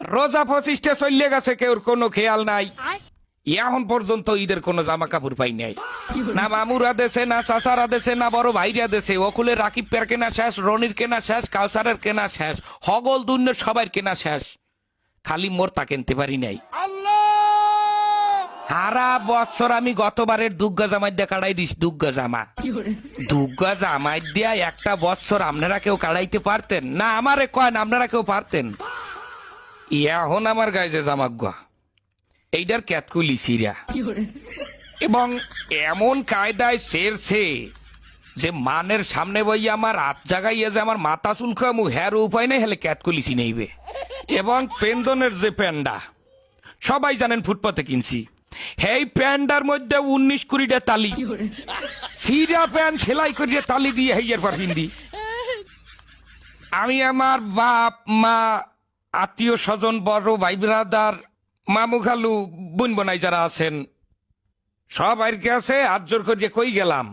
রোজা 25টা চললে গেছে, কেউর কোনো খেয়াল নাই। এখন পর্যন্ত ঈদের কোনো জামা কাপড় পাই নাই। না মামুরা দেশে, না চাচারা দেশে, না বড় ভাইরা দেশে। ওকুলে রাকিব পের কেনা শেষ, রনির কেনা শেষ, কাউসারের কেনা শেষ, হগল দুন্নের সবার কেনা শেষ। খালি মোর তা কিনতে পারি নাই। সারা বছর আমি গতবারের দুগ্গা জামাই দিয়ে কাটাই দিস। দুগ্গা জামা, দুগ্গা জামাই দিয়া একটা বছর আপনারা কেউ কাটাইতে পারতেন না? আমারে কয়েন আপনারা কেউ পারতেন? এখন আমার গায়ে যে জামাগুয়া এইটার ক্যাতকুলি সিরা এবং এমন কায়দায় সেরছে যে মানের সামনে বই আমার হাত জাগাইয়া যে আমার মাথা চুলকামু হ্যার উপায় নেই, হেলে ক্যাতকুলিসি নেইবে। এবং পেন্দনের যে প্যান্ডা সবাই জানেন ফুটপাতে কিনছি, এই প্যান্ডার মধ্যে 19-20টা তালি, সিরা প্যান্ট সেলাই করিয়ে তালি দিয়ে হেয়ার পর হিন্দি। আমি আমার বাপ মা, আত্মীয় স্বজন, বড় ভাই ব্রাদার, মামু খালু, বোন বোনাই যারা আছেন সবাই কাছে হাত জোর করিয়ে কই গেলাম,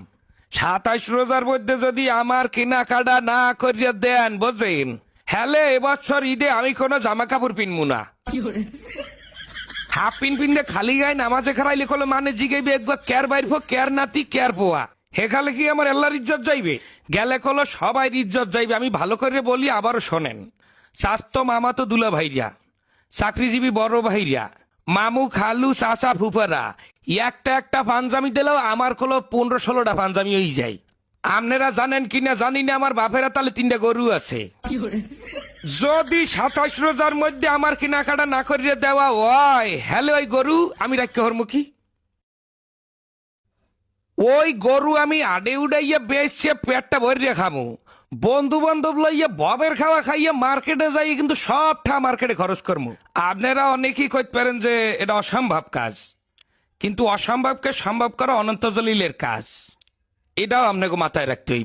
27 রোজার মধ্যে যদি আমার কেনাকাটা না করিয়া দেন বোঝেন, হ্যালে এবছর ঈদে আমি কোনো জামা কাপড় পিনবো না। হাফ পিনতে খালি গায়ে নামাজে খারাইলে কলো মানে জিগাইবে একবার কেয়ার বাইর কেয়ার নাতি কেয়ার পোয়া, হেখালে কি আমার আল্লাহর ইজ্জত যাইবে? গেলে কলো সবাই ইজ্জত যাইবে। আমি ভালো করে বলি, আবারও শোনেন। স্বাস্থ্য মামা তো দুলা ভাইরা, চাকরিজীবী বড় ভাইরা, মামু খালু চাচা ফুফারা একটা একটা পাঞ্জামি দিলেও আমার কলো 15-16টা পাঞ্জামি হয়ে যায়। আপনারা জানেন কিনা জানি না, আমার বাপেরা তাহলে 3টা গরু আছে। যদি 27 রোজার মধ্যে আমার কেনাকাটা না করিয়ে দেওয়া হয়, হ্যালো ওই গরু আমি রাখতে হরমুখী। ওই গরু আমি আডে উড়াইয়া বেচছে পেটটা ভরিয়ে খামু, বন্ধু বান্ধব লইয়া ববের খাওয়া খাইয়া মার্কেটে যাই, কিন্তু সবটা মার্কেটে খরচ করবো। আপনারা অনেকেই কইতে পারেন যে এটা অসম্ভব কাজ, কিন্তু অসম্ভবকে সম্ভব করা অনন্ত জলিলের কাজ, এটাও আপনাকে মাথায় রাখতে হইবে।